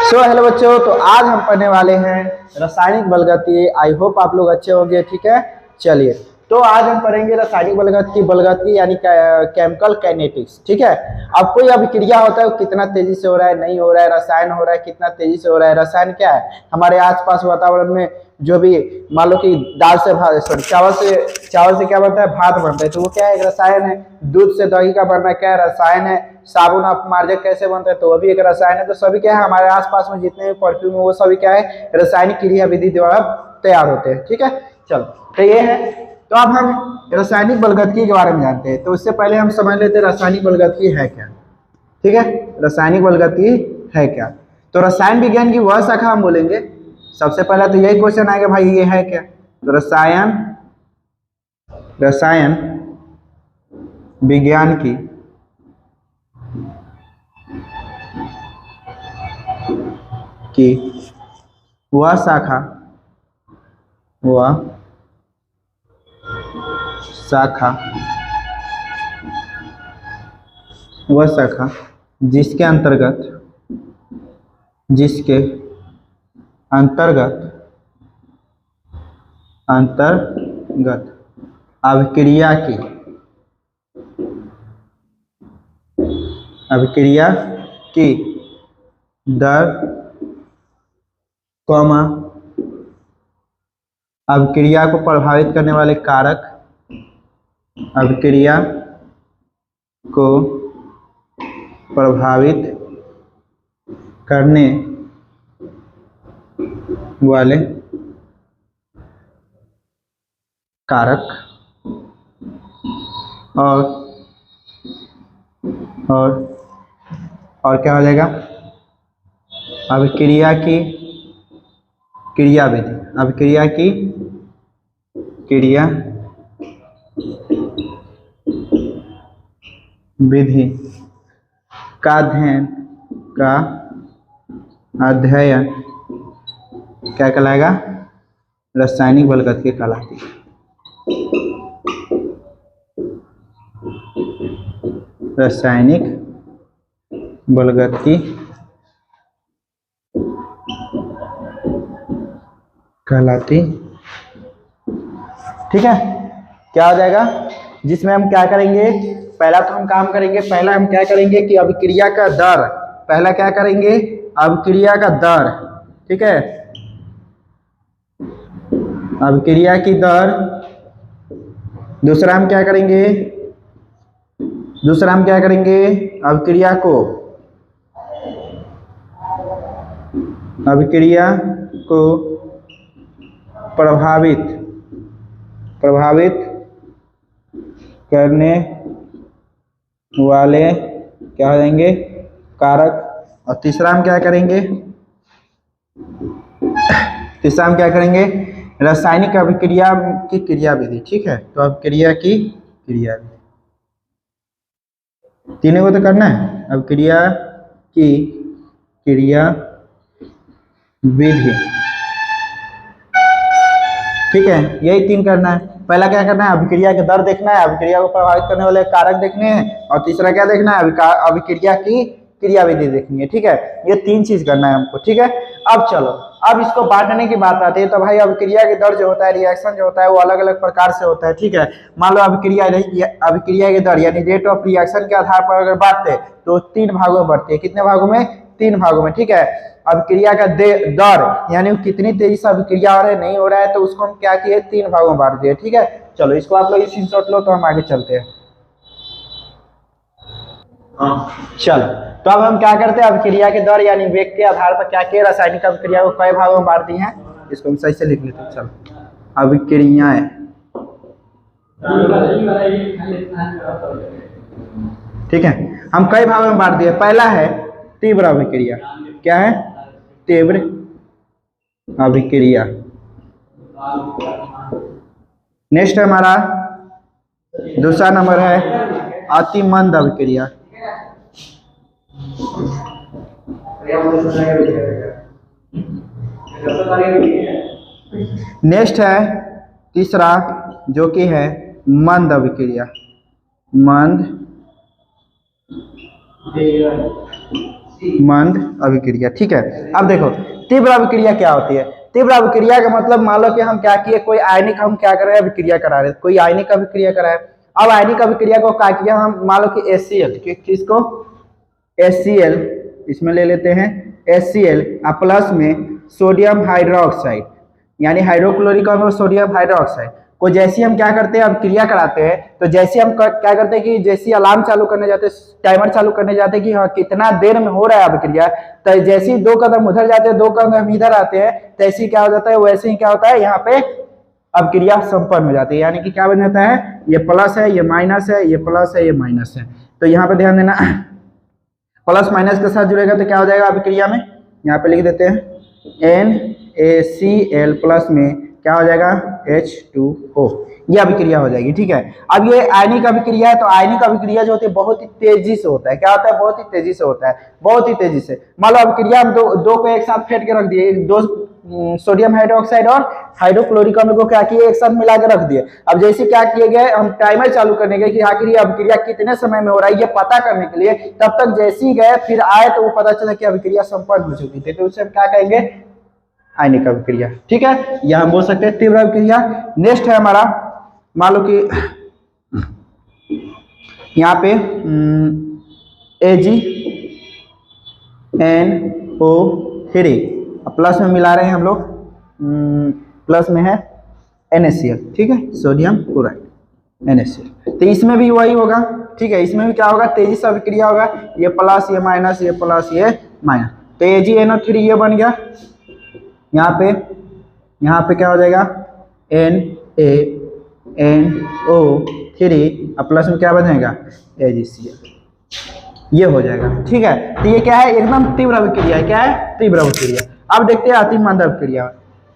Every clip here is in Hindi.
हेलो बच्चों, तो आज हम पढ़ने वाले हैं रासायनिक बलगति। आई होप आप लोग अच्छे होंगे। ठीक है, चलिए तो आज हम पढ़ेंगे रासायनिक बलगति यानी केमिकल काइनेटिक्स। ठीक है, अब कोई अभिक्रिया होता है वो कितना तेजी से हो रहा है, नहीं हो रहा है, रसायन हो रहा है कितना तेजी से हो रहा है। रसायन क्या है, हमारे आसपास वातावरण में जो भी मान लो कि दाल से भात, सॉरी चावल से क्या बनता है, भात बनता है, तो वो क्या है, एक रसायन है। दूध से दही का बनना क्या है, रसायन है। साबुन अपमार्जक कैसे बनता है, तो वो भी एक रसायन है। तो सभी क्या है, हमारे आसपास में जितने भी परफ्यूम है वो सभी क्या है, रासायनिक क्रिया विधि द्वारा तैयार होते हैं। ठीक है, चलो तो ये है। तो अब हम रासायनिक बलगति के बारे में जानते हैं, तो उससे पहले हम समझ लेते हैं रासायनिक बलगति है क्या। ठीक है, रासायनिक बलगति है क्या। तो रसायन विज्ञान की वह शाखा हम बोलेंगे। सबसे पहला तो यही क्वेश्चन आएगा, भाई ये है क्या। तो रसायन विज्ञान की वह शाखा जिसके अंतर्गत अभिक्रिया की दर, अभिक्रिया को प्रभावित करने वाले कारक, अभिक्रिया को प्रभावित करने वाले कारक और क्या हो जाएगा, अभिक्रिया की क्रिया विधि का अध्ययन क्या कहलाएगा, रासायनिक बलगति कहलाती है। रासायनिक बलगति कहलाती। ठीक है, क्या हो जाएगा, जिसमें हम क्या करेंगे, पहला तो हम काम करेंगे, पहला हम क्या करेंगे कि अभिक्रिया का दर, पहला क्या करेंगे, अभिक्रिया का दर। ठीक है, अभिक्रिया की दर। दूसरा हम क्या करेंगे, अभिक्रिया को प्रभावित करने वाले क्या हो जाएंगे, कारक। और तीसरा हम क्या करेंगे, रासायनिक अभिक्रिया की क्रिया विधि। ठीक है, तो अभिक्रिया की क्रिया विधि तीनों को तो करना है, अभिक्रिया की क्रिया विधि। ठीक है, यही तीन करना है। पहला क्या करना है, अभिक्रिया के दर देखना है, अभिक्रिया को प्रभावित करने वाले कारक देखने हैं, और तीसरा क्या देखना है, अभिक्रिया की क्रिया विधि देखनी है। ठीक है, ये तीन चीज करना है हमको। ठीक है, अब चलो, अब इसको बांटने की बात आती है। तो भाई अभिक्रिया के दर जो होता है, रिएक्शन जो होता है, वो अलग अलग प्रकार से होता है। ठीक है, मान लो अभिक्रिया के दर यानी रेट ऑफ रिएक्शन के आधार पर अगर बांटते तो तीन भागों में बढ़ती है। कितने भागों में, तीन भागों में। ठीक है, अभिक्रिया का दर यानी कितनी तेजी से अभिक्रिया हो रहा है, नहीं हो रहा है, तो उसको हम क्या किए, तीन भागों में बांट दिए। ठीक है, चलो इसको आप लोग स्क्रीनशॉट लो, तो हम आगे चलते हैं। चलो, तो अब हम क्या करते हैं, अभिक्रिया के दर यानी वेग के आधार पर क्या किए, रासायनिक अभिक्रिया को कई भागों में बांट दी हैं। इसको हम सही से लिख लेते हैं। चलो, अभिक्रियाएं, ठीक है, हम कई भागों में बांट दिए। पहला है तीव्र अभिक्रिया। क्या है, तीव्र अभिक्रिया। नेक्स्ट हमारा दूसरा नंबर है अति मंद अभिक्रिया। नेक्स्ट है तीसरा जो कि है मंद मंद अभिक्रिया। ठीक है, अब देखो तीव्र अभिक्रिया क्या होती है। तीव्र अभिक्रिया का मतलब मान लो कि हम क्या किए, कोई आयनिक हम क्या कर रहे हैं, अभिक्रिया करा रहे हैं, कोई आयनिक अभिक्रिया करा है। अब आयनिक अभिक्रिया को क्या किया हम, मान लो कि HCl, किसको HCl इसमें ले लेते हैं, HCl प्लस में सोडियम हाइड्रोक्साइड यानी हाइड्रोक्लोरिक और सोडियम हाइड्रोक्साइड को जैसे हम क्या करते हैं, अब क्रिया कराते हैं, तो जैसे हम क्या करते हैं कि जैसे अलार्म चालू करने जाते हैं, टाइमर चालू करने जाते हैं कि हाँ कितना देर में हो रहा है अभिक्रिया, तो जैसे ही 2 कदम उधर जाते हैं 2 कदम इधर आते हैं, तैसे ही क्या हो जाता है, वैसे ही क्या होता है यहाँ पे अभिक्रिया संपन्न हो जाती है। यानी कि क्या बन जाता है, ये प्लस है, ये माइनस है, ये प्लस है, ये माइनस है। तो यहाँ पे ध्यान देना, प्लस माइनस के साथ जुड़ेगा तो क्या हो जाएगा अभिक्रिया में, यहाँ पे लिख देते हैं NaCl प्लस में क्या हो जाएगा H2O, ये अभिक्रिया हो जाएगी। ठीक है, अब ये आयनिक अभिक्रिया है, तो आयनिक अभिक्रिया जो होती है बहुत ही तेजी से होता है। क्या होता है, बहुत ही तेजी से होता है, बहुत ही तेजी से। मान लो अभिक्रिया हम दो को एक साथ फेंट के रख दिए, 2 सोडियम हाइड्रोक्साइड और हाइड्रोक्लोरिक अम्ल को क्या किए, एक साथ मिला के रख दिए। अब जैसे क्या किए गए, हम टाइमर चालू करने गए कि आखिर ये अभिक्रिया कितने समय में हो रहा है ये पता करने के लिए, तब तक जैसे ही गए फिर आए तो वो पता चला कि अभिक्रिया संपन्न हो चुकी थी, तो उसे हम क्या कहेंगे, आयनिक अभिक्रिया। ठीक है, यह हम बोल सकते हैं तीव्र अभिक्रिया। नेक्स्ट है हमारा, मान लो कि यहाँ पे AgNO3 प्लस में मिला रहे हैं हम लोग, प्लस में है NaCl। ठीक है, सोडियम क्लोराइड NaCl, तो इसमें भी वही होगा। ठीक है, इसमें भी क्या होगा, तेजी से अभिक्रिया होगा, ये प्लस ये माइनस, ये प्लस ये माइनस, तो AgNO3 ये बन गया। यहाँ पे क्या हो जाएगा, NaNO3 प्लस में क्या बनेगा AgCl, ये हो जाएगा। ठीक है, तो ये क्या है, एकदम तीव्र अभिक्रिया है। क्या है, तीव्र अभिक्रिया। अब देखते हैं अति मंद अभिक्रिया।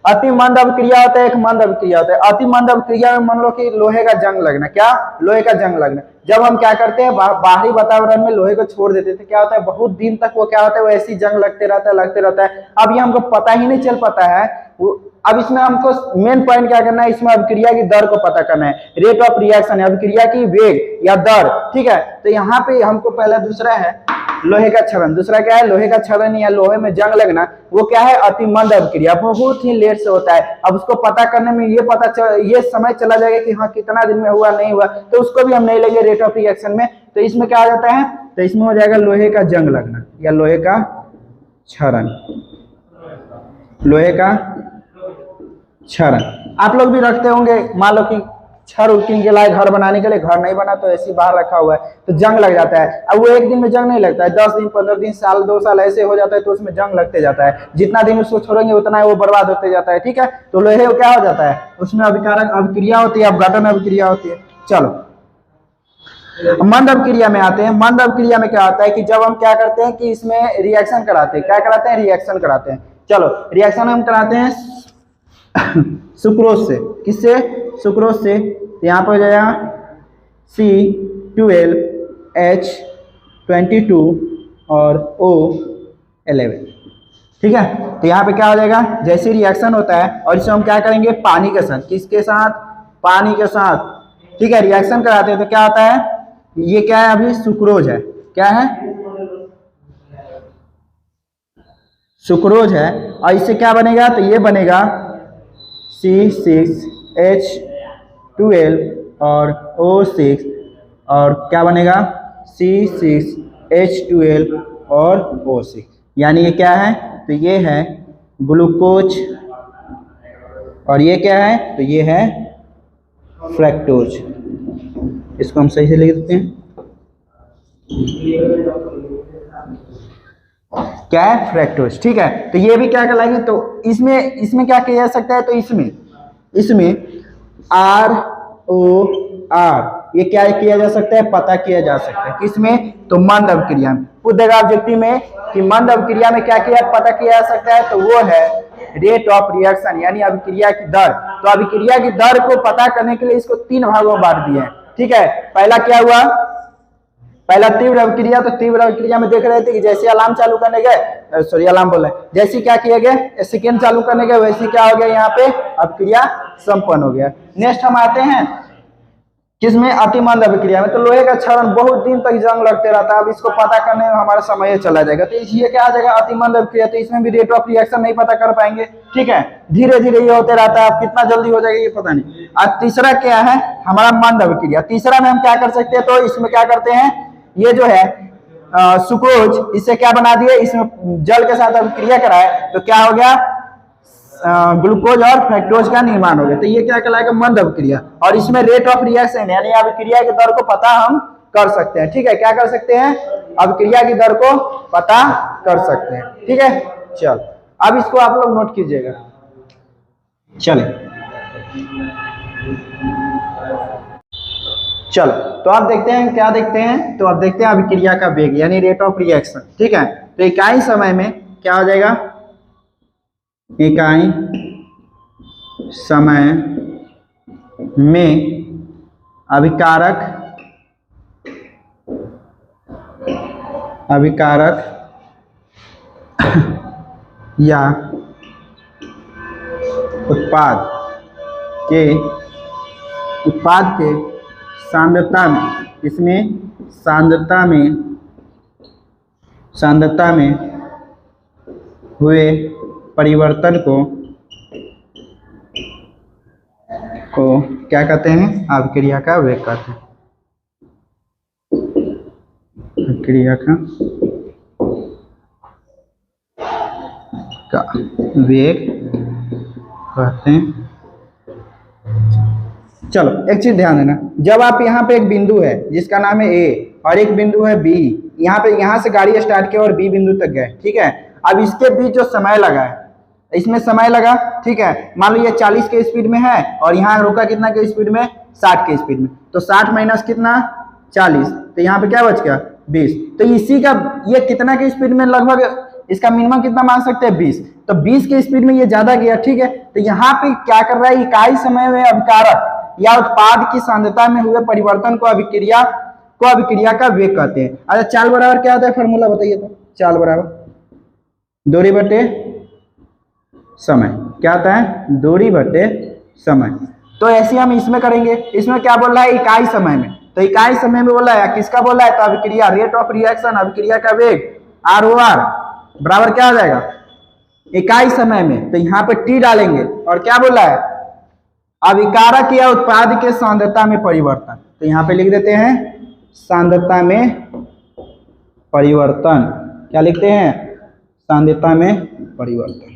अति मंद अभिक्रिया होता है, एक मंद अभिक्रिया होता है। अति मंद अभिक्रिया में मान लो कि लोहे का जंग लगना, क्या, लोहे का जंग लगना। जब हम क्या करते हैं, बाहरी वातावरण में लोहे को छोड़ देते थे, क्या होता है, बहुत दिन तक वो क्या होता है, वो ऐसी जंग लगते रहता है, लगते रहता है। अब ये हमको पता ही नहीं चल पाता है। अब इसमें हमको मेन पॉइंट क्या करना है, इसमें अभिक्रिया की दर को पता करना है, रेट ऑफ रिएक्शन है, अभिक्रिया की वेग या दर। ठीक है, तो यहाँ पे हमको पहला दूसरा है लोहे का क्षरण, दूसरा क्या है, लोहे का क्षरण या लोहे में जंग लगना, वो क्या है, अति मंद अभिक्रिया, बहुत ही लेट से होता है। अब उसको पता करने में ये समय चला जाएगा कि हाँ कितना दिन में हुआ नहीं हुआ, तो उसको भी हम नहीं लेंगे रेट ऑफ रिएक्शन में। तो इसमें क्या आ जाता है, तो इसमें हो जाएगा लोहे का जंग लगना या लोहे का क्षरण, लोहे का क्षरण। आप लोग भी रखते होंगे, मान लो कि छड़ उठने के लिए, घर बनाने के लिए, घर नहीं बना तो ऐसे बाहर रखा हुआ है, तो जंग लग जाता है। अब वो एक दिन में जंग नहीं लगता है, 10 दिन 15 दिन साल 2 साल ऐसे हो जाता है, तो उसमें जंग लगते जाता है। जितना दिन उसको छोड़ेंगे उतना वो बर्बाद होते जाता है। ठीक है, तो लोहे क्या हो जाता है, उसमें अभिकारक अभिक्रिया होती है, अपघटन अभिक्रिया होती है। चलो मंद अभिक्रिया में आते हैं। मंद अभिक्रिया में क्या होता है कि जब हम क्या करते हैं कि इसमें रिएक्शन कराते हैं, क्या कराते हैं, रिएक्शन कराते हैं। चलो रिएक्शन हम कराते हैं सुक्रोज से, किससे, सुक्रोज से। तो यहाँ पर हो जाएगा C12H22 और O11। ठीक है, तो यहाँ पे क्या हो जाएगा, जैसे रिएक्शन होता है और इसे हम क्या करेंगे, पानी के साथ, किसके साथ, पानी के साथ। ठीक है, रिएक्शन कराते हैं तो क्या होता है, ये क्या है, अभी सुक्रोज है, क्या है, सुक्रोज है। और इससे क्या बनेगा, तो ये बनेगा C6H12 और O6 और क्या बनेगा C6H12 और O6, यानी ये क्या है, तो ये है ग्लूकोज और ये क्या है, तो ये है फ्रक्टोज। इसको हम सही से लिख देते हैं, क्या है, फ्रक्टोज। ठीक है, तो ये भी क्या कहलाएंगे, तो इसमें क्या किया जा सकता है, तो इसमें ROR ये क्या किया जा सकता है, पता किया जा सकता है, किसमें, तो मंद अभिक्रिया में। पूछ देगा ऑब्जेक्टिव में कि मंद अभिक्रिया में क्या किया, पता किया जा सकता है, तो वो है रेट ऑफ रिएक्शन यानी अभिक्रिया की दर। तो अभिक्रिया की दर को पता करने के लिए इसको 3 भागों में बांट दिए हैं। ठीक है, पहला क्या हुआ, पहला तीव्र अभिक्रिया। तो तीव्र अभिक्रिया में देख रहे थे कि जैसे अलार्म चालू करने गए, सॉरी अलार्म बोल रहे, जैसे क्या किया गया, सेकेंड चालू करने गए, वैसे क्या हो गया, यहाँ पे अभिक्रिया संपन्न हो गया। नेक्स्ट हम आते हैं किसमें? अति मंद अभिक्रिया में। तो लोहे का क्षरण बहुत दिन तक जंग लगते रहता है। अब इसको पता करने में हमारा समय चला जाएगा। तो ये क्या आ जाएगा? अति मंद अभिक्रिया। तो इसमें भी रेट ऑफ रिएक्शन नहीं पता कर पाएंगे, ठीक है। धीरे धीरे ये होते रहता है। अब कितना जल्दी हो जाएगा ये पता नहीं। अब तीसरा क्या है? हमारा मंद अभिक्रिया। तीसरा में हम क्या कर सकते हैं? तो इसमें क्या करते हैं, ये जो है सुक्रोज, इससे क्या बना दिए, इसमें जल के साथ अभिक्रिया कराए तो क्या हो गया? ग्लूकोज और फ्रक्टोज का निर्माण हो गया। तो ये क्या कहलाएगा? मंद अभिक्रिया। और इसमें रेट ऑफ रिएक्शन यानी अभिक्रिया की दर को पता हम कर सकते हैं, ठीक है। क्या कर सकते हैं? अभिक्रिया की दर को पता कर सकते हैं, ठीक है। चल अब इसको आप लोग नोट कीजिएगा। चले चलो, तो आप देखते हैं क्या देखते हैं? तो आप देखते हैं अभिक्रिया का वेग यानी रेट ऑफ रिएक्शन, ठीक है। तो इकाई समय में क्या हो जाएगा? इकाई समय में अभिकारक या उत्पाद के सांद्रता में, इसमें सांद्रता में हुए परिवर्तन को क्या कहते हैं? अभिक्रिया का वेग कहते हैं। अभिक्रिया का वेग कहते हैं। चलो एक चीज ध्यान देना, जब आप यहाँ पे एक बिंदु है जिसका नाम है ए और एक बिंदु है बी, यहाँ से गाड़ी स्टार्ट किया और बी बिंदु तक गए, ठीक है। अब इसके बीच जो समय लगा है, इसमें समय लगा, ठीक है। मान लो ये 40 के स्पीड में है और यहाँ रुका कितना के स्पीड में? 60 के स्पीड में। तो 60 माइनस कितना? 40। तो यहाँ पे क्या बच गया? 20। तो इसी का ये कितना के स्पीड में लगभग इसका मिनिमम कितना मान सकते हैं? 20। तो 20 के स्पीड में ये ज्यादा गया, ठीक है। तो यहाँ पे क्या कर रहा है? इकाई समय में अभिकारक या उत्पाद की सांद्रता में हुए परिवर्तन को अभिक्रिया का वेग कहते हैं। अच्छा, चाल बराबर क्या होता है? फॉर्मूला बताइए तो। चाल बराबर दूरी बटे समय। क्या होता है? दूरी बटे समय। तो ऐसे हम इसमें करेंगे। इसमें क्या बोल रहा है? इकाई समय में। तो इकाई समय में बोल रहा है, किसका बोल रहा है? तो अभिक्रिया, रेट ऑफ रिएक्शन, अभिक्रिया का वेग ROR बराबर क्या हो जाएगा? इकाई समय में। तो यहाँ पे T डालेंगे और क्या बोल रहा है? अभिकारक या उत्पाद के सांद्रता में परिवर्तन। तो यहाँ पे लिख देते हैं सांद्रता में परिवर्तन। क्या लिखते हैं? सांद्रता में परिवर्तन।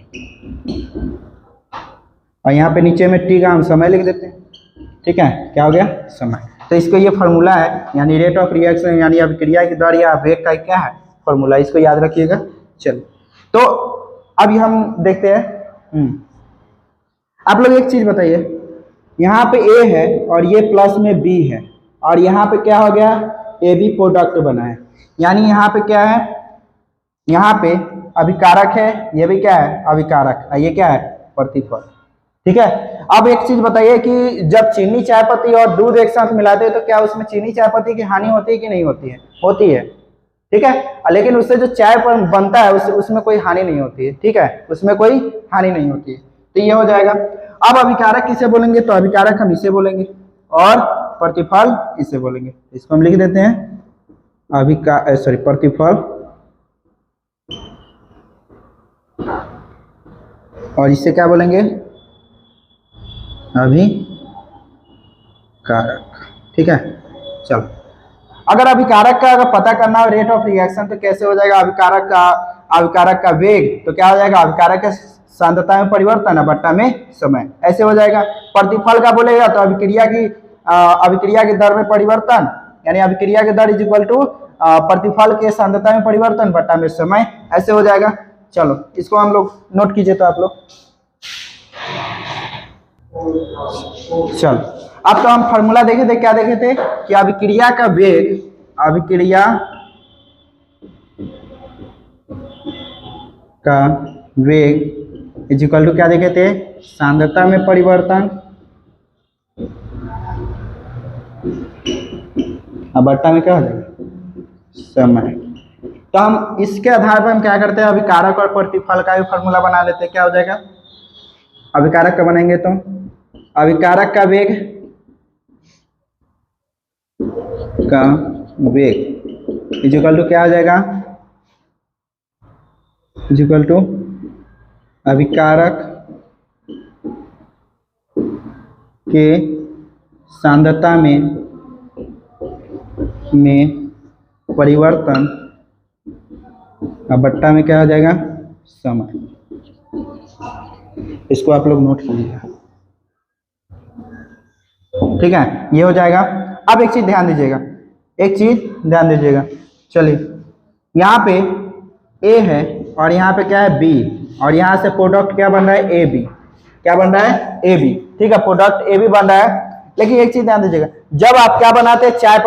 और यहाँ पे नीचे में T का हम समय लिख देते हैं, ठीक है। क्या हो गया? समय। तो इसको ये फार्मूला है, यानी रेट ऑफ रिएक्शन यानी अभिक्रिया की दर या वेग का क्या है? फार्मूला। इसको याद रखिएगा। चलो, तो अभी हम देखते हैं। आप लोग एक चीज बताइए, यहाँ पे A है और ये प्लस में B है और यहाँ पे क्या हो गया? AB प्रोडक्ट बना है। यानी यहाँ पे क्या है? यहाँ पे अभिकारक है, ये भी क्या है? अभिकारक। ये क्या है? प्रतिफल, ठीक है। अब एक चीज बताइए कि जब चीनी चाय पत्ती और दूध एक साथ मिलाते हैं तो क्या उसमें चीनी चाय पत्ती की हानि होती है कि नहीं होती है? होती है, ठीक है। लेकिन उससे जो चाय बनता है उसमें कोई हानि नहीं होती है, ठीक है। उसमें कोई हानि नहीं होती है। तो ये हो जाएगा। अब अभिकारक किसे बोलेंगे? तो अभिकारक हम इसे बोलेंगे और प्रतिफल इसे बोलेंगे। इसको हम लिख देते हैं प्रतिफल, और इसे क्या बोलेंगे? अभिकारक, ठीक है। चलो, अगर अभिकारक का अगर पता करना हो रेट ऑफ रिएक्शन तो कैसे हो जाएगा? अभिकारक का वेग तो क्या हो जाएगा? अभिकारक के सांद्रता में परिवर्तन है बट्टा में समय, ऐसे हो जाएगा। प्रतिफल का बोलेगा तो अभिक्रिया की दर में परिवर्तन, यानी अभिक्रिया की दर इज इक्वल टू प्रतिफल के सांद्रता में परिवर्तन बट्टा में समय, ऐसे हो जाएगा। चलो, इसको हम लोग नोट कीजिए तो आप लोग। चलो, अब तो हम फार्मूला देखे थे। क्या देखे थे? कि अभिक्रिया का वेग इज इक्वल टू क्या देखे थे? सांद्रता में परिवर्तन अब बट्टा में क्या हो जाएगा? समय। तो हम इसके आधार पर हम क्या करते हैं? अभिकारक और प्रतिफल का भी फार्मूला बना लेते हैं। क्या हो जाएगा? अभिकारक का बनाएंगे तो अभिकारक का वेग का वेग इक्वल टू क्या आ जाएगा, इक्वल टू अभिकारक के सांद्रता में परिवर्तन और बट्टा में क्या आ जाएगा, समय। इसको आप लोग नोट कीजिएगा, ठीक है, ये हो जाएगा। अब एक चीज ध्यान दीजिएगा, एक चीज ध्यान दीजिएगा, चलिए यहाँ पे ए है और यहाँ पे क्या है बी, और यहाँ से प्रोडक्ट क्या बन रहा है, ए बी, क्या बन रहा है, ए बी, ठीक है, प्रोडक्ट ए बी बन रहा है। लेकिन एक चीज ध्यान दीजिएगा, जब आप क्या बनाते हैं, चाय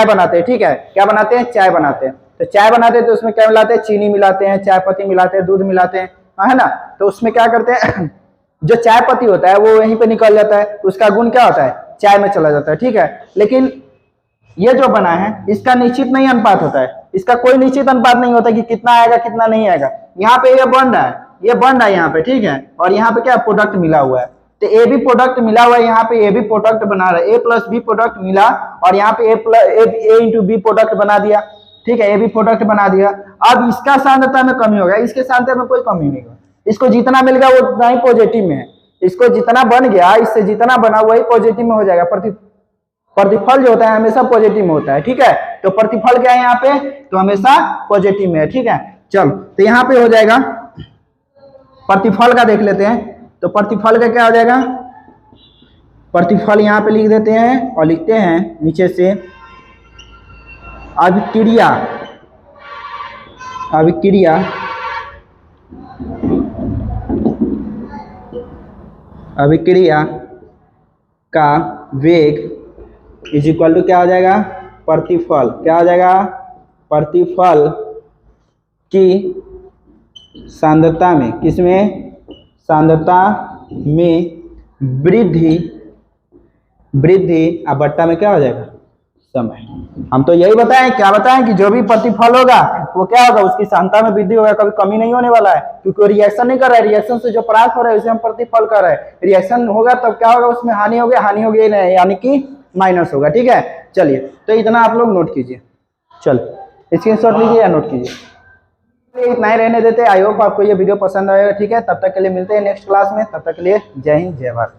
बनाते हैं, ठीक है, क्या बनाते हैं, चाय बनाते हैं, तो चाय बनाते हैं तो उसमें क्या मिलाते हैं, चीनी मिलाते हैं, चाय पत्ती मिलाते हैं, दूध मिलाते हैं, है ना। तो उसमें क्या करते हैं जो चाय पत्ती होता है वो वहीं पे निकल जाता है, उसका गुण क्या होता है, चाय में चला जाता है, ठीक है। लेकिन ये जो बना है इसका निश्चित नहीं अनुपात होता है, इसका कोई निश्चित अनुपात नहीं होता कि कितना आएगा कितना नहीं आएगा। यहाँ पे ये बन रहा है, ये बन रहा है यहाँ पे, ठीक है, और यहाँ पे क्या प्रोडक्ट मिला हुआ है, तो ए भी प्रोडक्ट मिला हुआ है, यहाँ पे ए भी प्रोडक्ट बना रहा है, ए प्लस बी प्रोडक्ट मिला और यहाँ पे ए इंटू बी प्रोडक्ट बना दिया, ठीक है, ए भी प्रोडक्ट बना दिया। अब इसका सांद्रता में कमी होगा, इसके सांद्रता में कोई कमी नहीं होगा, इसको जितना मिल गया वो उतना ही पॉजिटिव में है, इसको जितना बन गया इससे जितना बना वही पॉजिटिव में हो जाएगा। प्रतिफल जो होता है हमेशा पॉजिटिव में होता है, ठीक है, तो प्रतिफल क्या है यहाँ पे, तो हमेशा पॉजिटिव में है, ठीक है। चलो तो यहाँ पे हो जाएगा, प्रतिफल का देख लेते हैं, तो प्रतिफल का क्या हो जाएगा, प्रतिफल यहाँ पे लिख देते हैं और लिखते हैं नीचे से अभिक्रिया का वेग इज इक्वल टू क्या हो जाएगा, प्रतिफल, क्या हो जाएगा, प्रतिफल की सांद्रता में, किसमें, सांद्रता में वृद्धि और बट्टा में क्या हो जाएगा, समय। हम तो यही बताएं, क्या बताएं कि जो भी प्रतिफल होगा वो क्या होगा, उसकी सांद्रता में वृद्धि होगा, कभी कमी नहीं होने वाला है, क्योंकि वो रिएक्शन नहीं कर रहा है, रिएक्शन से जो प्राप्त हो रहा है उसे हम प्रतिफल कर रहे हैं। रिएक्शन होगा तब क्या होगा, उसमें हानि होगी नहीं, यानी कि माइनस होगा, ठीक है। चलिए तो इतना आप लोग नोट कीजिए, चलो स्क्रीनशॉट लीजिए या नोट कीजिए। इतना ही रहने देते हैं, आई होप आपको ये वीडियो पसंद आएगा, ठीक है। तब तक के लिए मिलते हैं नेक्स्ट क्लास में, तब तक के लिए जय हिंद जय भारत।